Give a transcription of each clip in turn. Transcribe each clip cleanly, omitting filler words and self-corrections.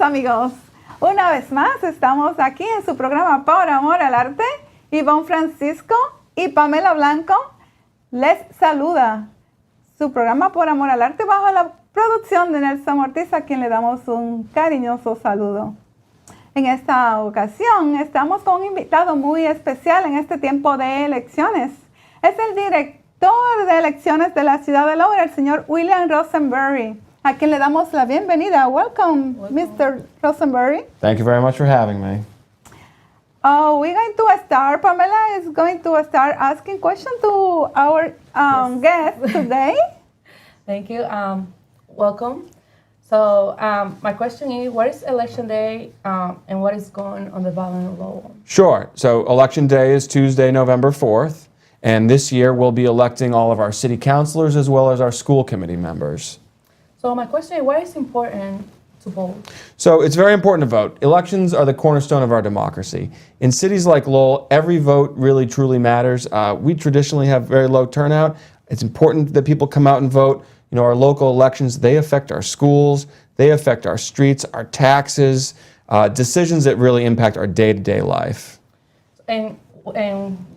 amigos. Una vez más estamos aquí en su programa Por Amor al Arte. Ivonne Francisco y Pamela Blanco les saluda. Su programa Por Amor al Arte bajo la producción de Nel Sound Media, a quien le damos un cariñoso saludo. En esta ocasión estamos con un invitado muy especial en este tiempo de elecciones. Es el director de elecciones de la ciudad de Lowell, el señor William Rosenberry, a quien le damos la bienvenida. Welcome, Mr. Rosenberry. Thank you very much for having me. We're going to start, Pamela is going to start asking questions to our guest today. Thank you. Welcome. So my question is, what is election day and what is going on the ballot of Lowell? Sure. So election day is Tuesday, November 4th. And this year we'll be electing all of our city councilors as well as our school committee members. So my question is, why is it important to vote? So it's very important to vote. Elections are the cornerstone of our democracy. In cities like Lowell, every vote really truly matters. We traditionally have very low turnout. It's important that people come out and vote. You know, our local elections, they affect our schools, they affect our streets, our taxes, decisions that really impact our day-to-day life. And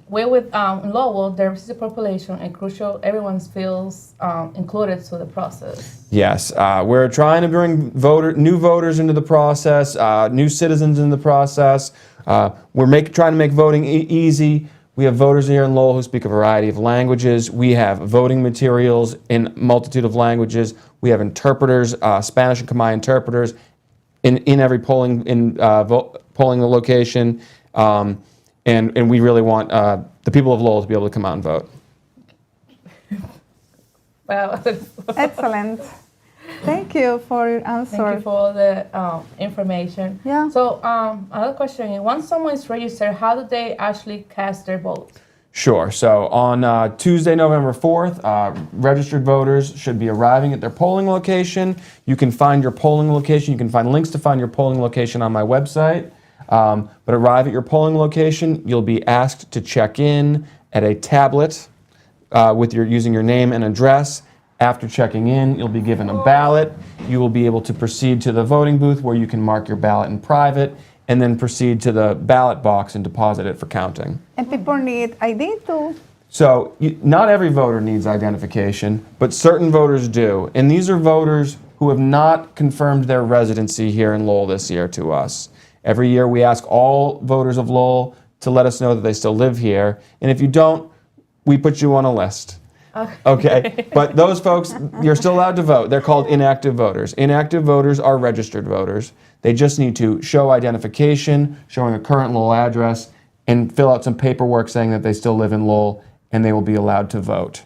we're with in Lowell, there is a population and crucial, everyone feels included to the process. Yes, we're trying to bring new voters into the process, new citizens into the process. We're trying to make voting easy. We have voters here in Lowell who speak a variety of languages. We have voting materials in a multitude of languages. We have interpreters, Spanish and Khmer interpreters in every polling location. And we really want the people of Lowell to be able to come out and vote. Wow. Excellent. Thank you for your answer. Thank you for all the information. Yeah. So another question is, once someone is registered, how do they actually cast their vote? Sure. So on Tuesday, November 4th, registered voters should be arriving at their polling location. You can find your polling location. You can find links to find your polling location on my website. But arrive at your polling location, you'll be asked to check in at a tablet using your name and address. After checking in, you'll be given a ballot. You will be able to proceed to the voting booth where you can mark your ballot in private and then proceed to the ballot box and deposit it for counting. And people need ID too. So not every voter needs identification, but certain voters do. And these are voters who have not confirmed their residency here in Lowell this year to us. Every year we ask all voters of Lowell to let us know that they still live here. And if you don't, we put you on a list. Okay, but those folks, you're still allowed to vote. They're called inactive voters. Inactive voters are registered voters. They just need to show identification, showing a current Lowell address, and fill out some paperwork saying that they still live in Lowell, and they will be allowed to vote.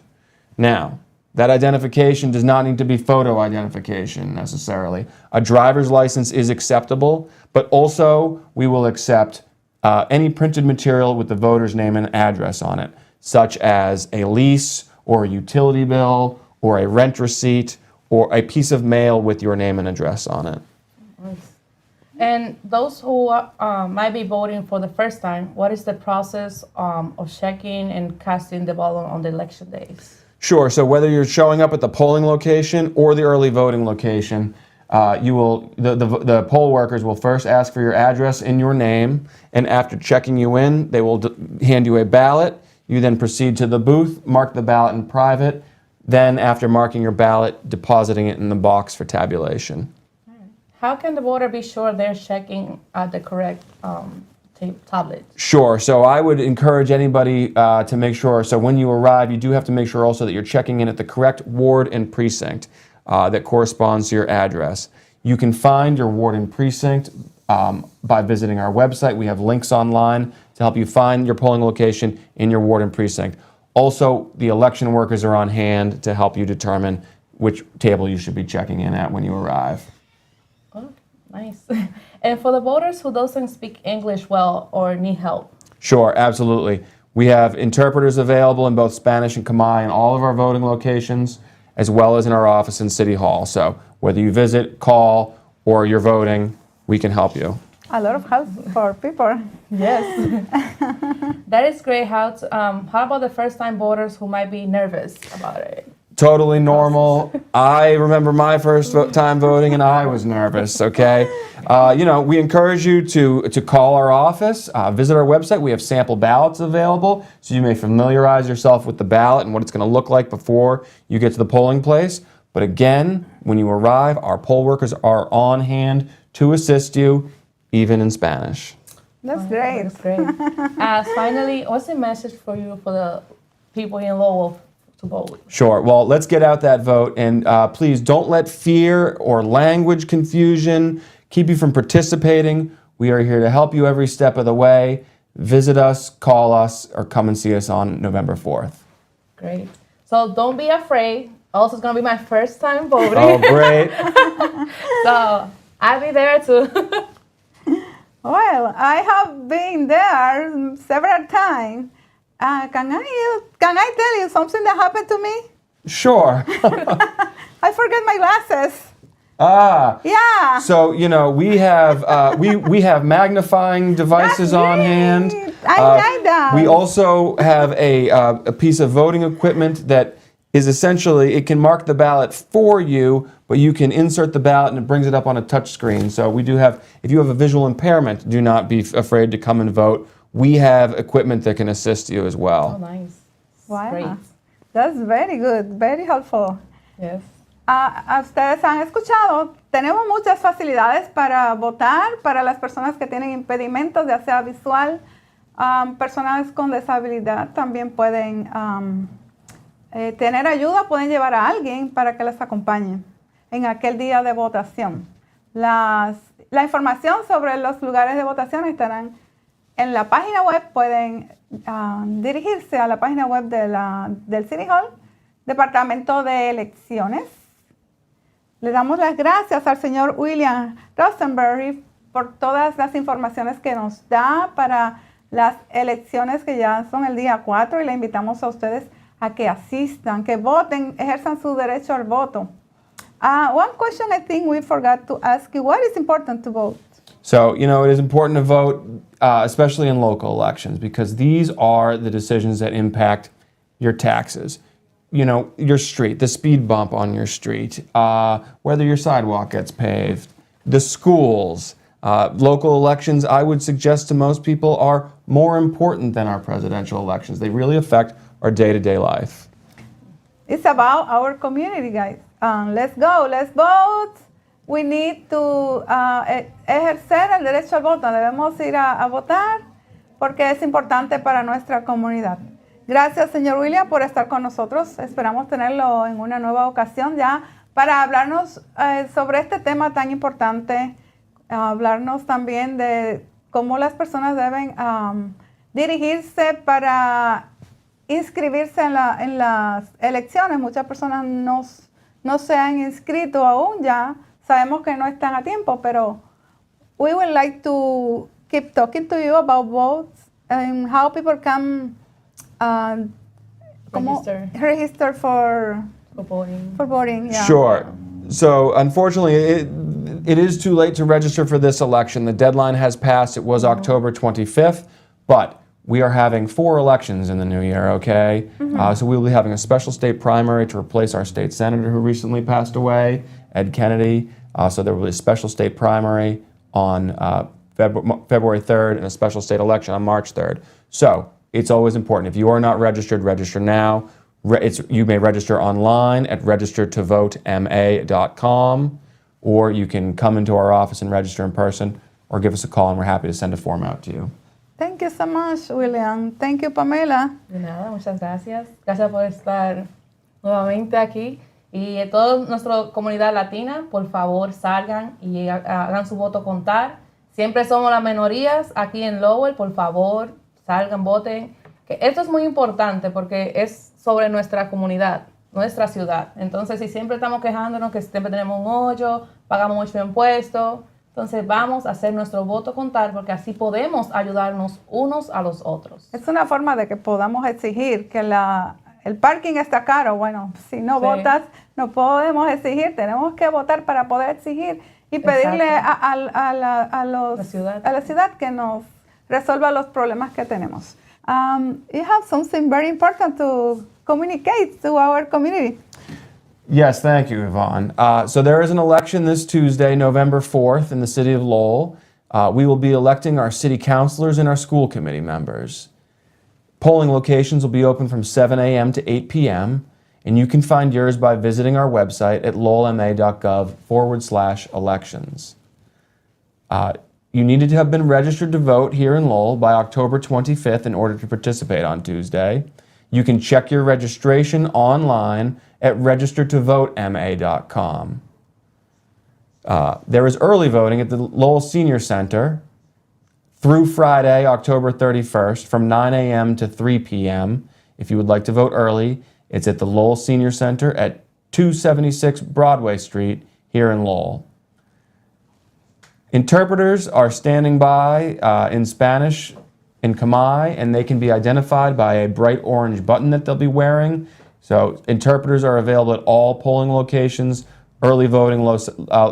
Now, that identification does not need to be photo identification necessarily. A driver's license is acceptable, but also we will accept any printed material with the voter's name and address on it, such as a lease or a utility bill or a rent receipt or a piece of mail with your name and address on it. And those who might be voting for the first time, what is the process of checking and casting the ballot on the election days? Sure. So whether you're showing up at the polling location or the early voting location, the poll workers will first ask for your address and your name, and after checking you in, they will hand you a ballot. You then proceed to the booth, mark the ballot in private, then after marking your ballot, depositing it in the box for tabulation. How can the voter be sure they're checking the correct tablet? Sure. So I would encourage anybody to make sure, so when you arrive, you do have to make sure also that you're checking in at the correct ward and precinct that corresponds to your address. You can find your ward and precinct by visiting our website. We have links online to help you find your polling location in your ward and precinct. Also, the election workers are on hand to help you determine which table you should be checking in at when you arrive. Oh, nice. And for the voters who doesn't speak English well or need help? Sure, absolutely. We have interpreters available in both Spanish and Khmer in all of our voting locations, as well as in our office in City Hall. So whether you visit, call, or you're voting, we can help you. A lot of help for people. Yes. That is great. How about the first-time voters who might be nervous about it? Totally normal. I remember my first time voting, and I was nervous. Okay, we encourage you to call our office, visit our website. We have sample ballots available, so you may familiarize yourself with the ballot and what it's going to look like before you get to the polling place. But again, when you arrive, our poll workers are on hand to assist you, even in Spanish. That's great. That's great. Finally, what's the message for you for the people in Lowell to vote? Sure. Well, let's get out that vote, and please don't let fear or language confusion keep you from participating. We are here to help you every step of the way. Visit us, call us, or come and see us on November 4th. Great. So don't be afraid. Also, it's going to be my first time voting. Oh, great. So I'll be there too. Well, I have been there several times. Can I tell you something that happened to me? Sure. I forget my glasses. Yeah. So, we have magnifying devices That's on hand. great. I like that. We also have a piece of voting equipment that is essentially, it can mark the ballot for you, but you can insert the ballot and it brings it up on a touch screen. So we do have, if you have a visual impairment, do not be afraid to come and vote. We have equipment that can assist you as well. Oh, nice. Wow. Great. That's very good, very helpful. Yes. Ustedes han escuchado, tenemos muchas facilidades para votar para las personas que tienen impedimentos, ya sea visual. Personas con disabilidad también pueden tener ayuda, pueden llevar a alguien para que les acompañe en aquel día de votación. La información sobre los lugares de votación estarán en la página web. Pueden dirigirse a la página web del City Hall, Departamento de Elecciones. Le damos las gracias al señor William Rosenberry por todas las informaciones que nos da para las elecciones que ya son el día 4, y le invitamos a ustedes a que asistan, que voten, ejerzan su derecho al voto. One question I think we forgot to ask you, what is important to vote? So, it is important to vote, especially in local elections, because these are the decisions that impact your taxes. Your street, the speed bump on your street, whether your sidewalk gets paved, the schools. Local elections, I would suggest to most people, are more important than our presidential elections. They really affect our day-to-day life. It's about our community, guys. Let's go, let's vote. We need to ejercer el derecho al voto. Debemos ir a votar porque es importante para nuestra comunidad. Gracias, señor William, por estar con nosotros. Esperamos tenerlo en una nueva ocasión ya para hablarnos sobre este tema tan importante, hablarnos también de cómo las personas deben dirigirse para inscribirse en las elecciones. Muchas personas no se han inscrito aún ya. Sabemos que no están a tiempo, pero we would like to keep talking to you about votes and how people can register for voting. For voting, yeah. Sure. So, unfortunately, it is too late to register for this election. The deadline has passed. It was October 25th, but we are having 4 elections in the new year, okay? So we will be having a special state primary to replace our state senator who recently passed away, Ed Kennedy. So there will be a special state primary on February 3rd and a special state election on March 3rd. So it's always important. If you are not registered, register now. You may register online at registertovotema.com, or you can come into our office and register in person, or give us a call and we're happy to send a form out to you. Thank you so much, William. Thank you, Pamela. De nada, muchas gracias. Gracias por estar nuevamente aquí. Y a toda nuestra comunidad latina, por favor, salgan y hagan su voto contar. Siempre somos las minorías aquí en Lowell. Por favor, salgan, voten. Que esto es muy importante porque es sobre nuestra comunidad, nuestra ciudad. Entonces, si siempre estamos quejándonos que siempre tenemos un hoyo, pagamos mucho impuesto, entonces vamos a hacer nuestro voto contar porque así podemos ayudarnos unos a los otros. Es una forma de que podamos exigir que el parking está caro. Bueno, si no votas, no podemos exigir. Tenemos que votar para poder exigir y pedirle a la ciudad que nos resuelva los problemas que tenemos. You have something very important to communicate to our community? Yes, thank you, Yvonne. So there is an election this Tuesday, November 4th, in the city of Lowell. We will be electing our city councilors and our school committee members. Polling locations will be open from 7 a.m. to 8 p.m., and you can find yours by visiting our website at lowellma.gov/elections. You needed to have been registered to vote here in Lowell by October 25th in order to participate on Tuesday. You can check your registration online at registertovotema.com. There is early voting at the Lowell Senior Center through Friday, October 31st, from 9 a.m. to 3 p.m. If you would like to vote early, it's at the Lowell Senior Center at 276 Broadway Street here in Lowell. Interpreters are standing by in Spanish in Khmer, and they can be identified by a bright orange button that they'll be wearing. So interpreters are available at all polling locations, early voting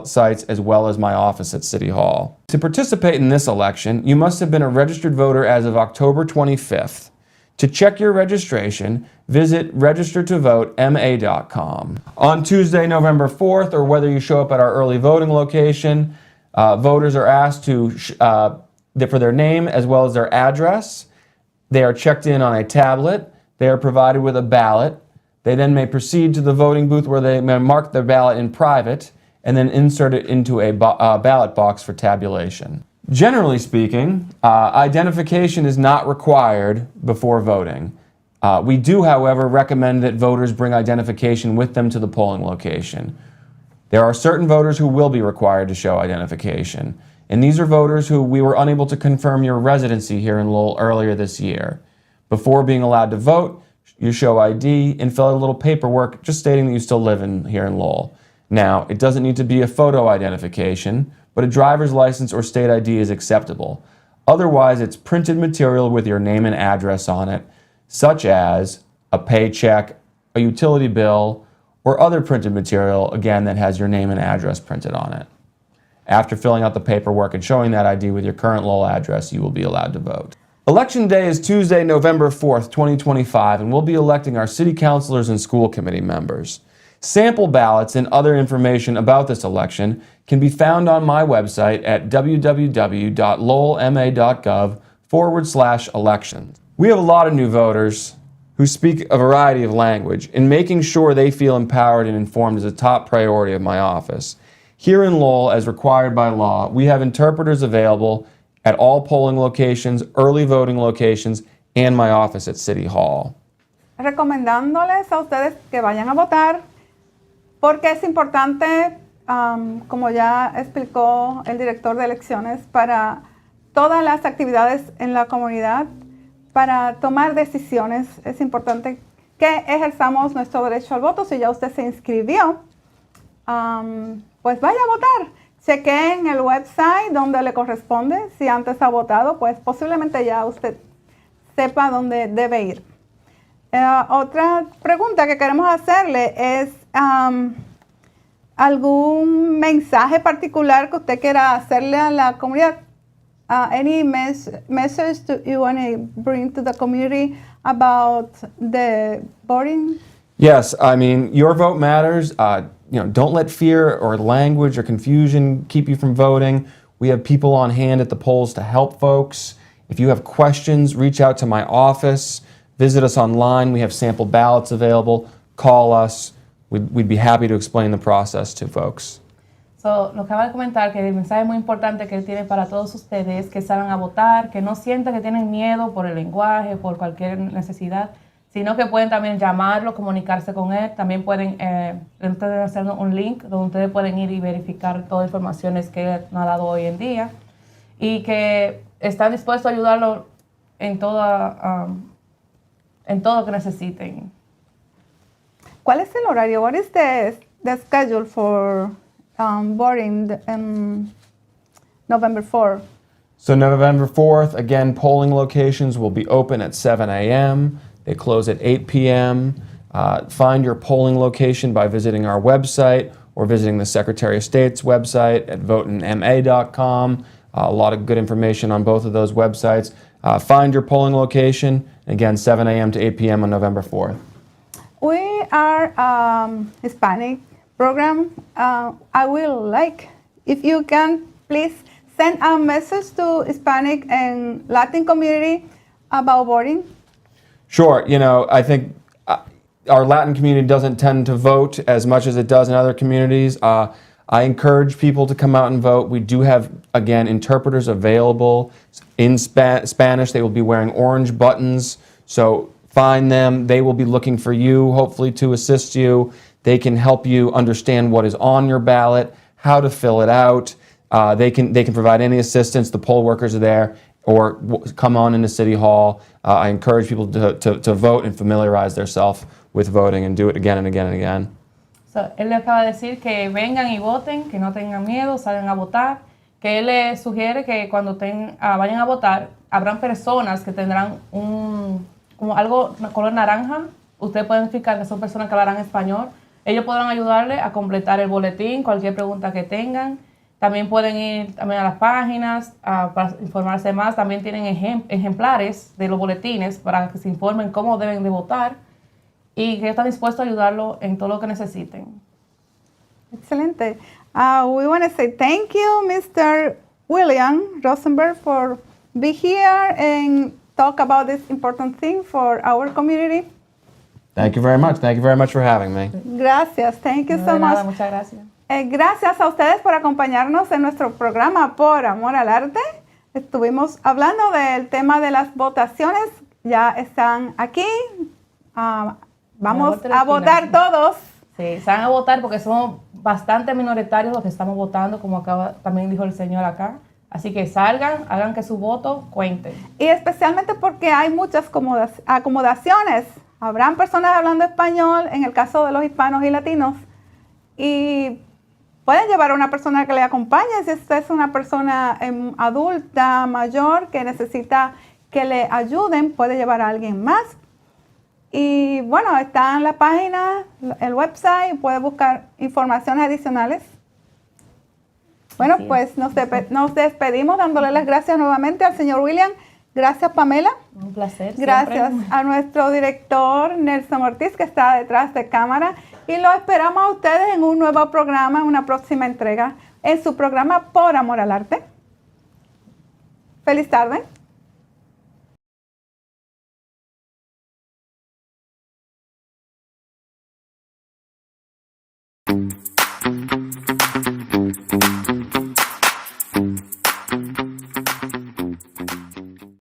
sites, as well as my office at City Hall. To participate in this election, you must have been a registered voter as of October 25th. To check your registration, visit registertovotema.com. On Tuesday, November 4th, or whether you show up at our early voting location, voters are asked to for their name as well as their address. They are checked in on a tablet. They are provided with a ballot. They then may proceed to the voting booth where they may mark their ballot in private and then insert it into a ballot box for tabulation. Generally speaking, identification is not required before voting. We do, however, recommend that voters bring identification with them to the polling location. There are certain voters who will be required to show identification, and these are voters who we were unable to confirm your residency here in Lowell earlier this year. Before being allowed to vote, you show ID and fill out a little paperwork just stating that you still live here in Lowell. Now, it doesn't need to be a photo identification, but a driver's license or state ID is acceptable. Otherwise, it's printed material with your name and address on it, such as a paycheck, a utility bill, or other printed material, again, that has your name and address printed on it. After filling out the paperwork and showing that ID with your current Lowell address, you will be allowed to vote. Election Day is Tuesday, November 4th, 2025, and we'll be electing our city councilors and school committee members. Sample ballots and other information about this election can be found on my website at www.lowellma.gov/elections. We have a lot of new voters who speak a variety of language, and making sure they feel empowered and informed is a top priority of my office. Here in Lowell, as required by law, we have interpreters available at all polling locations, early voting locations, and my office at City Hall. Recomendándoles a ustedes que vayan a votar, porque es importante, como ya explicó el director de elecciones, para todas las actividades en la comunidad, para tomar decisiones. Es importante que ejerzamos nuestro derecho al voto. Si ya usted se inscribió, pues vaya a votar. Chequeen el website donde le corresponde. Si antes ha votado, pues posiblemente ya usted sepa dónde debe ir. Otra pregunta que queremos hacerle es algún mensaje particular que usted quiera hacerle a la comunidad. Any message you want to bring to the community about the voting? Yes, I mean, your vote matters. Don't let fear or language or confusion keep you from voting. We have people on hand at the polls to help folks. If you have questions, reach out to my office. Visit us online. We have sample ballots available. Call us. We'd be happy to explain the process to folks. Lo que acaba de comentar, que el mensaje muy importante que él tiene para todos ustedes, que salgan a votar, que no sientan que tienen miedo por el lenguaje, por cualquier necesidad, sino que pueden también llamarlo, comunicarse con él. También pueden hacer un link donde ustedes pueden ir y verificar todas las informaciones que él nos ha dado hoy en día, y que están dispuestos a ayudarlo en todo que necesiten. ¿Cuál es el horario? What is the schedule for voting in November 4th? So November 4th, again, polling locations will be open at 7 a.m. They close at 8 p.m. Find your polling location by visiting our website or visiting the Secretary of State's website at votinma.com. A lot of good information on both of those websites. Find your polling location, again, 7 a.m. to 8 p.m. on November 4th. we are Hispanic program. I will like if you can please send a message to Hispanic and Latin community about voting. Sure. You know, I think our Latin community doesn't tend to vote as much as it does in other communities. I encourage people to come out and vote. We do have, again, interpreters available in Spanish. They will be wearing orange buttons, so find them. They will be looking for you, hopefully to assist you. They can help you understand what is on your ballot, how to fill it out. They can provide any assistance. The poll workers are there, or come on into City Hall. I encourage people to vote and familiarize themselves with voting and do it again and again and again. So, él le acaba de decir que vengan y voten, que no tengan miedo, salgan a votar, que él le sugiere que cuando vayan a votar, habrán personas que tendrán como algo color naranja. Ustedes pueden fijar que son personas que hablarán español. Ellos podrán ayudarle a completar el boletín, cualquier pregunta que tengan. También pueden ir también a las páginas para informarse más. También tienen ejemplares de los boletines para que se informen cómo deben de votar. Y que están dispuestos a ayudarlo en todo lo que necesiten. Excelente. We want to say thank you, Mr. William Rosenberry, for being here and talk about this important thing for our community. Thank you very much. Thank you very much for having me. Gracias. Thank you so much. Muchas gracias. Gracias a ustedes por acompañarnos en nuestro programa Por Amor al Arte. Estuvimos hablando del tema de las votaciones. Ya están aquí. Vamos a votar todos. Sí, se van a votar porque somos bastante minoritarios los que estamos votando, como también dijo el señor acá. Así que salgan, hagan que su voto cuente. Y especialmente porque hay muchas acomodaciones. Habrán personas hablando español, en el caso de los hispanos y latinos. Y pueden llevar a una persona que le acompañe. Si usted es una persona adulta, mayor, que necesita que le ayuden, puede llevar a alguien más. Y bueno, está en la página, el website, puede buscar informaciones adicionales. Bueno, pues nos despedimos dándole las gracias nuevamente al señor William. Gracias, Pamela. Un placer. Gracias siempre. a nuestro director, Nel Sound Media, que está detrás de cámara. Y lo esperamos a ustedes en un nuevo programa, en una próxima entrega, en su programa Por Amor al Arte. Feliz tarde.